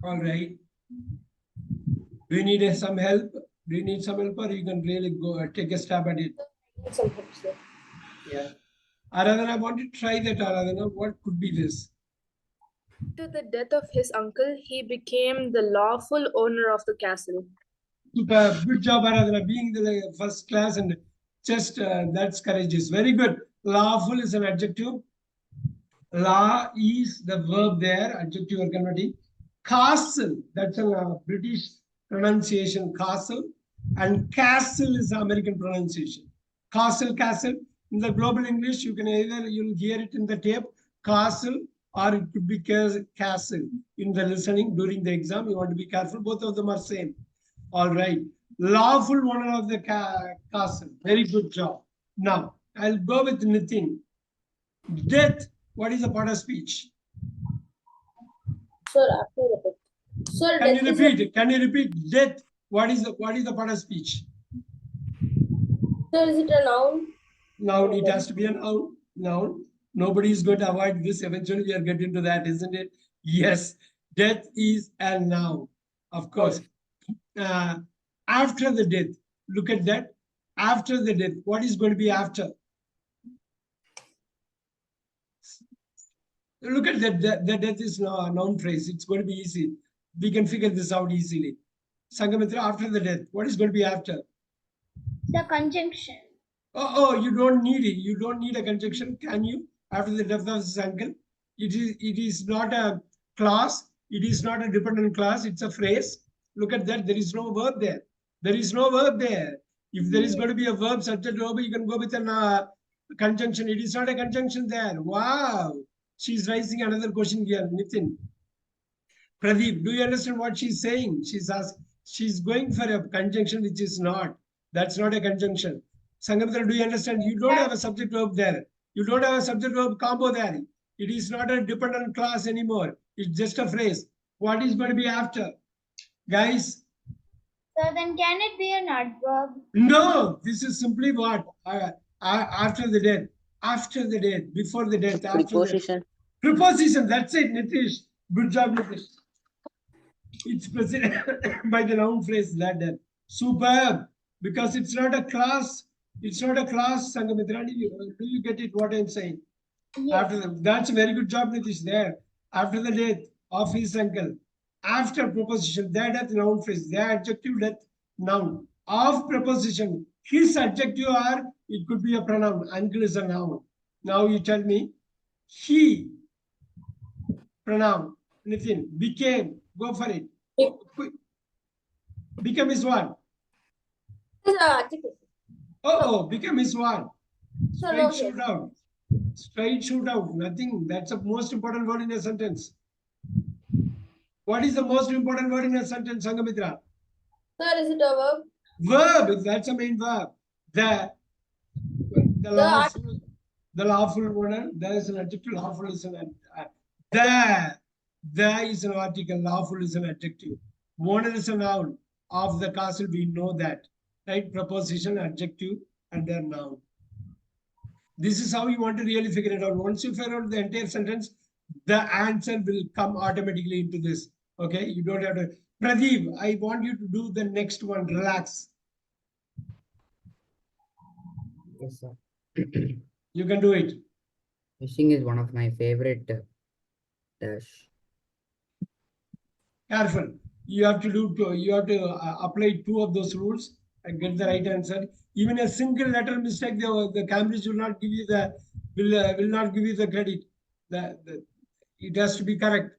All right. Do you need some help? Do you need some help, or you can really go take a stab at it? I need some help, sir. Yeah. Aradhana, I want to try that, Aradhana. What could be this? After the death of his uncle, he became the lawful owner of the castle. Super. Good job, Aradhana. Being the first class and just that's courageous. Very good. Lawful is an adjective. Law is the verb there, adjective or converting. Castle, that's a British pronunciation, castle. And castle is American pronunciation. Castle, castle. In the global English, you can either, you'll hear it in the tape, castle, or it could be castle. In the listening during the exam, you want to be careful. Both of them are same. All right. Lawful owner of the castle. Very good job. Now, I'll go with Nitin. Death. What is a part of speech? Sir, after the death. Sir, Can death you is repeat? Can you repeat? Death. What is the part of speech? Sir, is it a noun? Noun. It has to be a noun. Noun. Nobody is going to avoid this. Eventually, we are getting to that, isn't it? Yes. Death is a noun. Of course. After the death. Look at that. After the death. What is going to be after? Look at that. The death is a noun phrase. It's going to be easy. We can figure this out easily. Sangamitra, after the death, what is going to be after? The conjunction. Oh, you don't need it. You don't need a conjunction, can you? After the death of his uncle, it is not a clause. It is not a dependent clause. It's a phrase. Look at that. There is no verb there. There is no verb there. If there is going to be a verb, subject, verb, you can go with a conjunction. It is not a conjunction there. Wow. She's raising another question here, Nitin. Pradeep, do you understand what she's saying? She's going for a conjunction which is not. That's not a conjunction. Sangamitra, do you understand? You don't have a subject verb there. You don't have a subject verb combo there. It is not a dependent clause anymore. It's just a phrase. What is going to be after? Guys? So then can it be an adverb? No, this is simply what? After the death. After the death. Before the death. After Preposition. The preposition. That's it, Nitish. Good job, Nitish. It's preceded by the noun phrase that. Superb. Because it's not a class. It's not a class, Sangamitra. Do you get it what I'm saying? Yes. That's a very good job, Nitish, there. After the death of his uncle. After preposition, that death noun phrase. The adjective death noun. Of preposition. His adjective or it could be a pronoun. Uncle is a noun. Now you tell me. He. Pronoun. Nitin. Became. Go for it. Become is what? Become is what? Straight shoot out. Straight shoot out. Nothing. That's the most important word in a sentence. What is the most important word in a sentence, Sangamitra? Sir, is it a verb? Verb. That's the main verb. The lawful owner. There is an adjective. Lawful is an the is an article. Lawful is an adjective. Owner is a noun. Of the castle, we know that. Right? Preposition, adjective, and then noun. This is how you want to really figure it out. Once you figure out the entire sentence, the answer will come automatically into this. Okay? You don't have to. Pradeep, I want you to do the next one. Relax. Yes, sir. You can do it. Fishing is one of my favorite dash. Careful. You have to do. You have to apply 2 of those rules and get the right answer. Even a single letter mistake, the Cambridge will not give you the will not give you the credit. It has to be correct.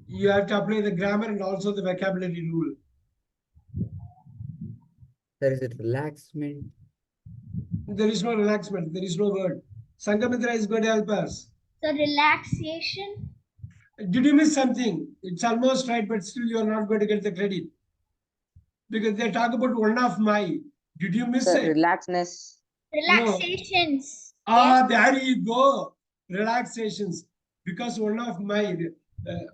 You have to apply the grammar and also the vocabulary rule. There is a relaxment. There is no relaxment. There is no word. Sangamitra is going to help us. So relaxation. Did you miss something? It's almost right, but still you are not going to get the credit. Because they talk about one of my. Did you miss it? Relaxness. Relaxations. No. There you go. Relaxations. Because one of my,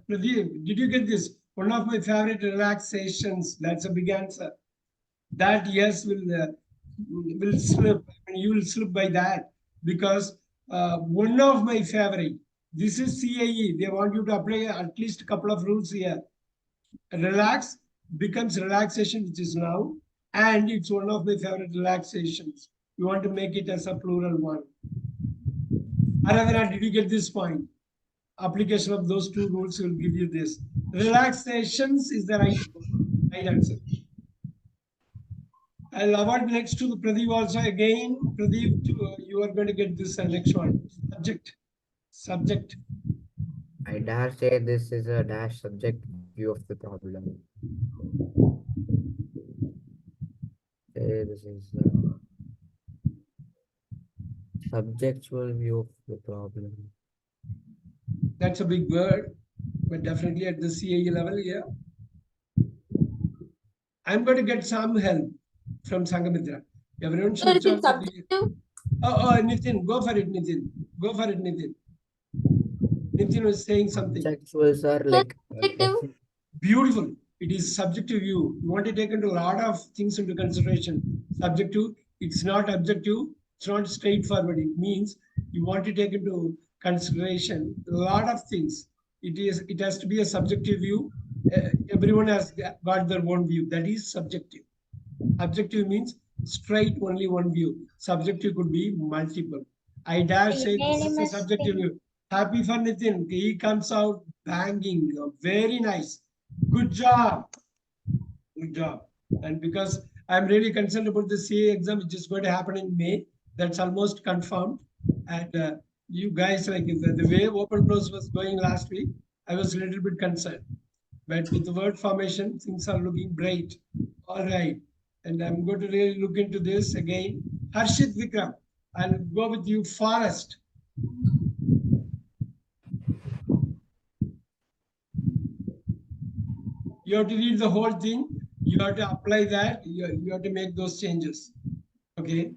Pradeep, did you get this? One of my favorite relaxations. That's a big answer. That yes will slip. You will slip by that. Because one of my favorite. This is CAE. They want you to apply at least a couple of rules here. Relax becomes relaxation, which is now, and it's one of my favorite relaxations. You want to make it as a plural one. Aradhana, did you get this point? Application of those two rules will give you this. Relaxations is the right answer. I'll award next to the Pradeep also again. Pradeep, you are going to get this next one. Subject. I dare say this is a dash subject view of the problem. Say this is a subjectual view of the problem. That's a big word, but definitely at the CAE level, yeah. I'm going to get some help from Sangamitra. Everyone Sir, should is it subjective? Oh, Nitin, go for it, Nitin. Go for it, Nitin. Nitin was saying something. Subjectuals are like Subjective? Beautiful. It is subjective view. You want to take into a lot of things into consideration. Subjective, it's not objective, it's not straightforward. It means you want to take into consideration a lot of things. It has to be a subjective view. Everyone has got their own view. That is subjective. Objective means straight only one view. Subjective could be multiple. I dare say this is a subjective view. Happy for Nitin. He comes out banging. Very nice. Good job. Good job. And because I'm really concerned about the CA exam, which is going to happen in May, that's almost confirmed. And you guys, like the way open close was going last week, I was a little bit concerned. But with the word formation, things are looking bright. All right. And I'm going to really look into this again. Harshit Vikram, I'll go with you. Forest. You have to read the whole thing. You have to apply that. You have to make those changes. Okay.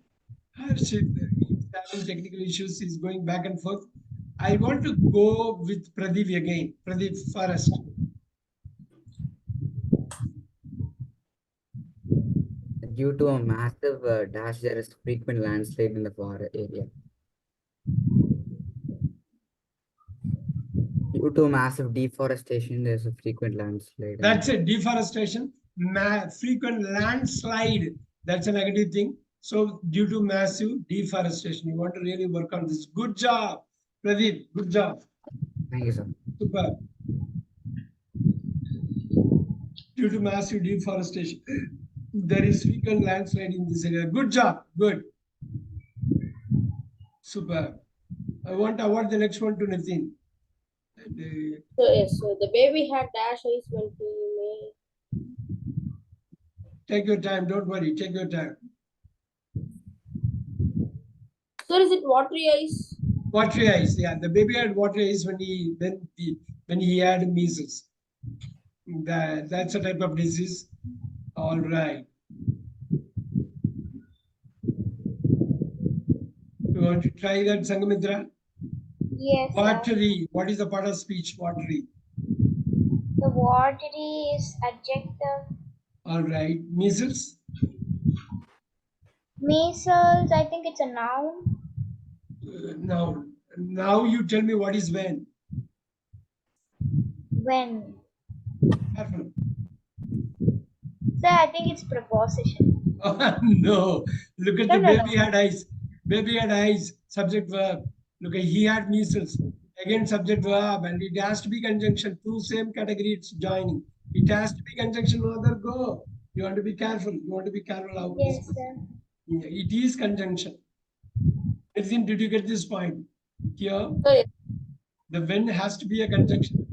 Harshit is having technical issues. He's going back and forth. I want to go with Pradeep again. Pradeep, Forest. Due to a massive dash, there is frequent landslide in the forest area. Due to massive deforestation, there's a frequent landslide. That's it. Deforestation, frequent landslide. That's a negative thing. So due to massive deforestation, you want to really work on this. Good job, Pradeep. Good job. Thank you, sir. Super. Due to massive deforestation, there is frequent landslide in this area. Good job. Good. Super. I want to award the next one to Nitin. So yes, so the baby had dash eyes when he made. Take your time. Don't worry. Take your time. Sir, is it watery eyes? Watery eyes. Yeah, the baby had watery eyes when he had measles. That's a type of disease. All right. You want to try that, Sangamitra? Yes. Watery. What is the part of speech? Watery. The watery is adjective. All right. Measles. Measles, I think it's a noun. Now you tell me what is when. When? Careful. Sir, I think it's preposition. Oh, no. Look at No, the no, baby had eyes. Baby had eyes. Subject verb. Look at he had measles. Again, subject verb, and it has to be conjunction. Two same category. It's joining. It has to be conjunction. No other go. You want to be careful. You want to be careful how Yes, this. sir. It is conjunction. Did you get this point? Here, So yes. the when has to be a conjunction.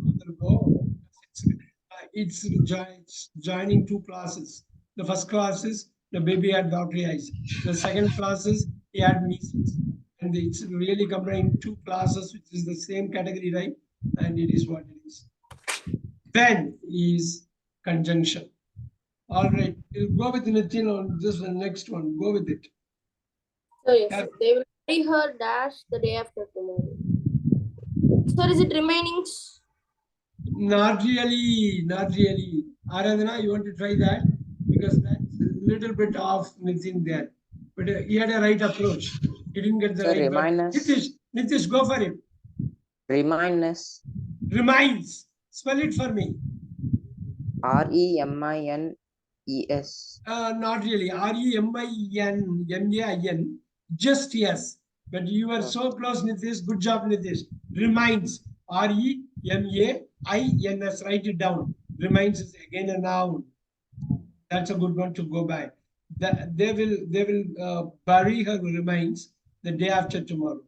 It's joining two classes. The first class is the baby had watery eyes. The second class is he had measles. And it's really combining two classes, which is the same category, right? And it is what it is. When is conjunction. All right, we'll go with Nitin on this one, next one. Go with it. So yes, they will carry her dash the day after tomorrow. Sir, is it remainings? Not really, not really. Aradhana, you want to try that? Because that's a little bit off Nitin there. But he had a right approach. He didn't get the Sir, right remind word. us. Nitish, go for it. Remindness. Reminds. Spell it for me. REMINES. Not really. REMINMAIN. Just yes. But you are so close, Nitish. Good job, Nitish. Reminds. REMAINS. Write it down. Reminds is again a noun. That's a good one to go by. They will bury her remains the day after tomorrow.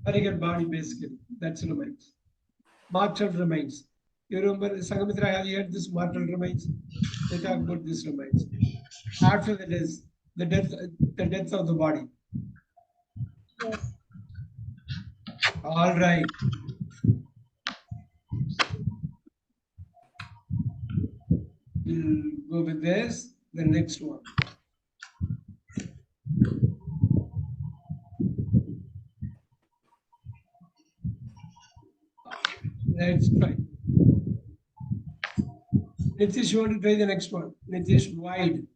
Bury her body basically. That's remains. Mortal remains. You remember Sangamitra, have you heard this mortal remains? They talk about this remains. After that is the death of the body. Yes. All right. We'll go with this. The next one. Let's try. Nitish, you want to try the next one? Nitish, wide.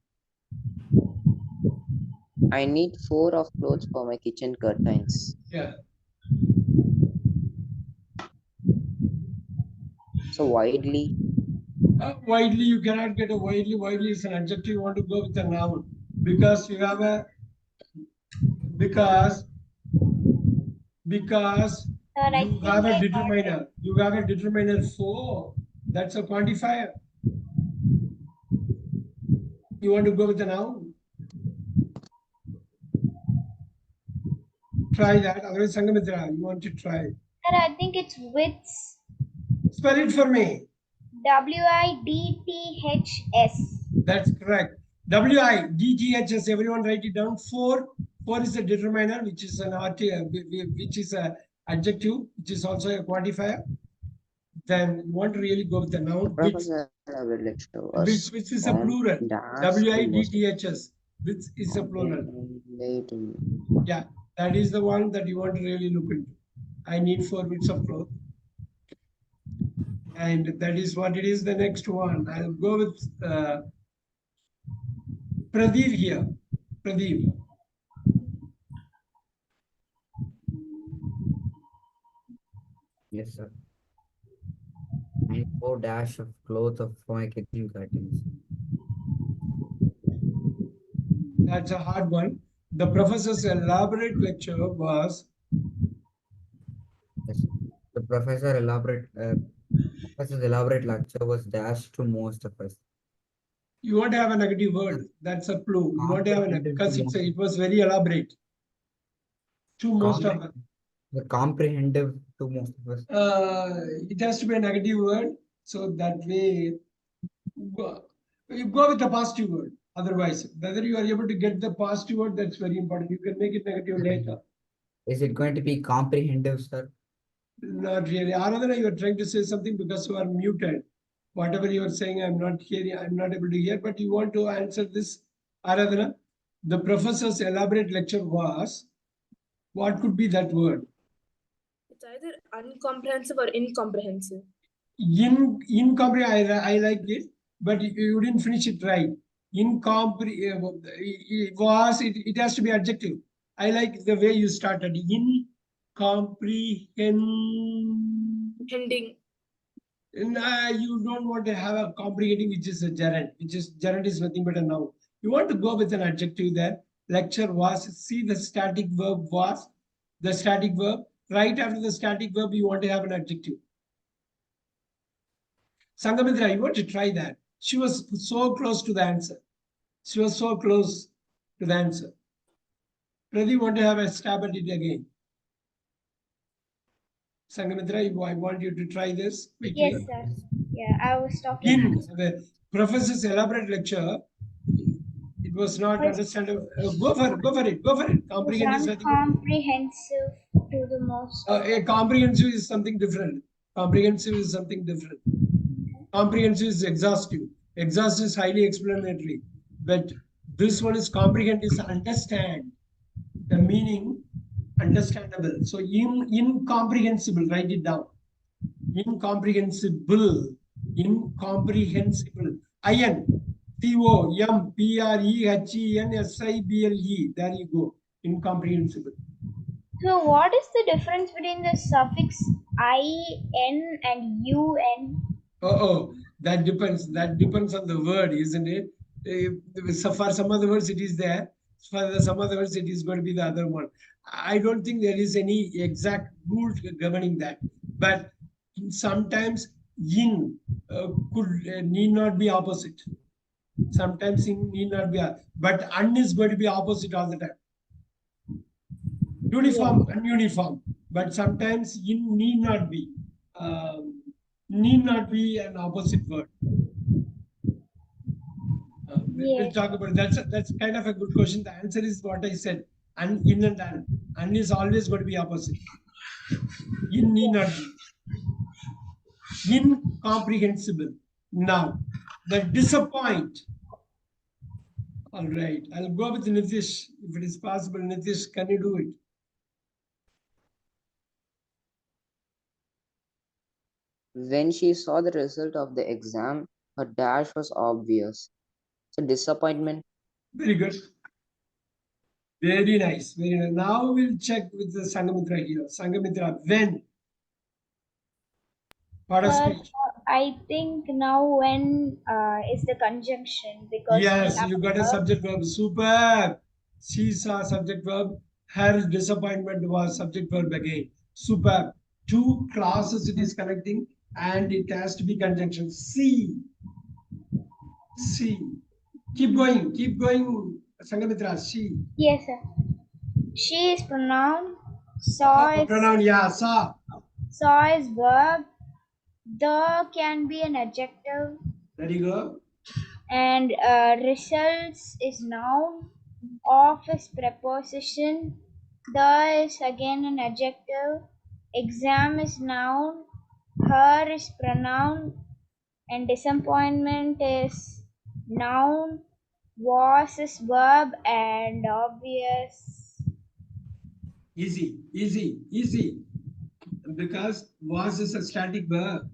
I need 4 of clothes for my kitchen curtains. Yeah. So widely. Widely, you cannot get a widely. Widely is an adjective. You want to go with a noun because you have a because you have a determiner. You have a determiner 4. That's a quantifier. You want to go with a noun? Try that. Otherwise, Sangamitra, you want to try. Sir, I think it's widths. Spell it for me. WIDTHS. That's correct. WIDTHS. Everyone write it down. 4 is a determiner, which is an which is a adjective, which is also a quantifier. Then you want to really go with the noun. Which is a plural. WIDTHS. Which is a plural. Yeah, that is the one that you want to really look into. I need 4 bits of cloth. And that is what it is. The next one. I'll go with Pradeep here. Pradeep. Yes, sir. And 4 dash of clothes for my kitchen curtains. That's a hard one. The professor's elaborate lecture was. Yes. The professor's elaborate lecture was dash to most of us. You won't have a negative word. That's a clue. You won't have a because it was very elaborate. To most of us. The comprehensive to most of us. It has to be a negative word. So that way, you go with a positive word. Otherwise, whether you are able to get the positive word, that's very important. You can make it negative later. Is it going to be comprehensive, sir? Not really. Aradhana, you are trying to say something because you are muted. Whatever you are saying, I'm not hearing. I'm not able to hear. But you want to answer this, Aradhana? The professor's elaborate lecture was. What could be that word? It's either uncomprehensive or incomprehensive. Incomprehensive. I like it, but you didn't finish it right. Incomprehensive. It has to be adjective. I like the way you started. Comprehending. You don't want to have a comprehending, which is a gerund. Gerund is nothing but a noun. You want to go with an adjective there. Lecture was. See the static verb was. The static verb. Right after the static verb, you want to have an adjective. Sangamitra, you want to try that. She was so close to the answer. She was so close to the answer. Pradeep, want to have a stab at it again? Sangamitra, I want you to try this quickly. Yes, sir. Yeah, I was talking. In the professor's elaborate lecture, it was not understandable. Go for it. Comprehensive. Comprehensive to the most. Comprehensive is something different. Comprehensive is exhaustive. Exhaustive is highly explanatory. But this one is comprehend is understand. The meaning understandable. So incomprehensible, write it down. Incomprehensible. IN. COMPREHENSIBLE. There you go. Incomprehensible. So what is the difference between the suffix in and un? Oh, that depends. That depends on the word, isn't it? So for some other words, it is there. For some other words, it is going to be the other one. I don't think there is any exact rule governing that. But sometimes yin could need not be opposite. Sometimes yin need not be, but un is going to be opposite all the time. Uniform, ununiform, but sometimes yin need not be an opposite word. We'll Yes. talk about it. That's kind of a good question. The answer is what I said. And in and an. And is always going to be opposite. In need not be. Incomprehensible. Now, the disappoint. All right. I'll go with Nitish. If it is possible, Nitish, can you do it? When she saw the result of the exam, her dash was obvious. So disappointment. Very good. Very nice. Very nice. Now we'll check with the Sangamitra here. Sangamitra, when? Part of But speech. I think now when is the conjunction because Yes, we have you got a subject verb. Superb. She saw subject verb. Her disappointment was subject verb again. Superb. Two clauses it is connecting and it has to be conjunction. See. See. Keep going. Keep going. Sangamitra. See. Yes, sir. She is pronoun. Saw is Pronoun. Yeah. Saw. saw is verb. The can be an adjective. There you go. And results is noun. Of is preposition. The is again an adjective. Exam is noun. Her is pronoun. And disappointment is noun. Was is verb and obvious. Easy. Easy. Easy. Because was is a static verb.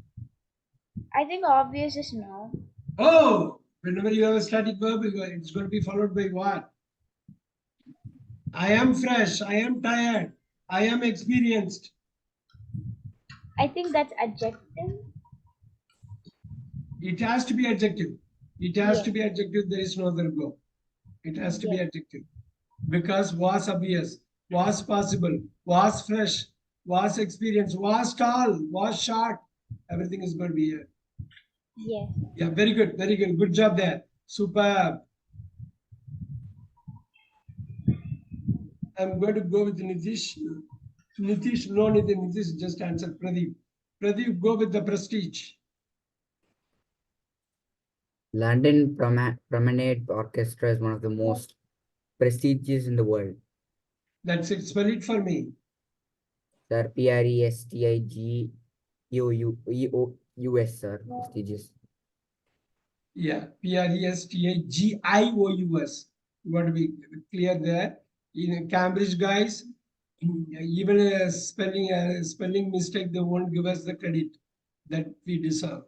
I think obvious is noun. Oh, whenever you have a static verb, it's going to be followed by what? I am fresh. I am tired. I am experienced. I think that's adjective. It has to be adjective. It has Yes. to be adjective. There is no other go. It has to be Yes. adjective. Because was obvious, was possible, was fresh, was experienced, was tall, was short. Everything is going to be here. Yes. Yeah, very good. Very good. Good job there. Superb. I'm going to go with Nitish. Nitish, no Nitish, just answer Pradeep. Pradeep, go with the prestige. London Promenade Orchestra is one of the most prestigious in the world. That's it. Spell it for me. Sir, Prestigious, sir. Prestigious. Yeah, Prestigious. You got to be clear there. In Cambridge, guys, even a spelling mistake, they won't give us the credit that we deserve.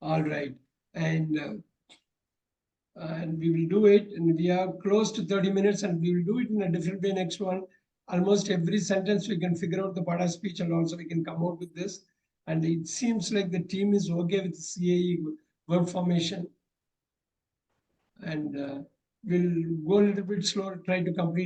All right, and we will do it. And we are close to 30 minutes, and we will do it in a different way. Next one, almost every sentence we can figure out the part of speech, and also we can come out with this. And it seems like the team is okay with CAE word formation. And we'll go a little bit slower, try to complete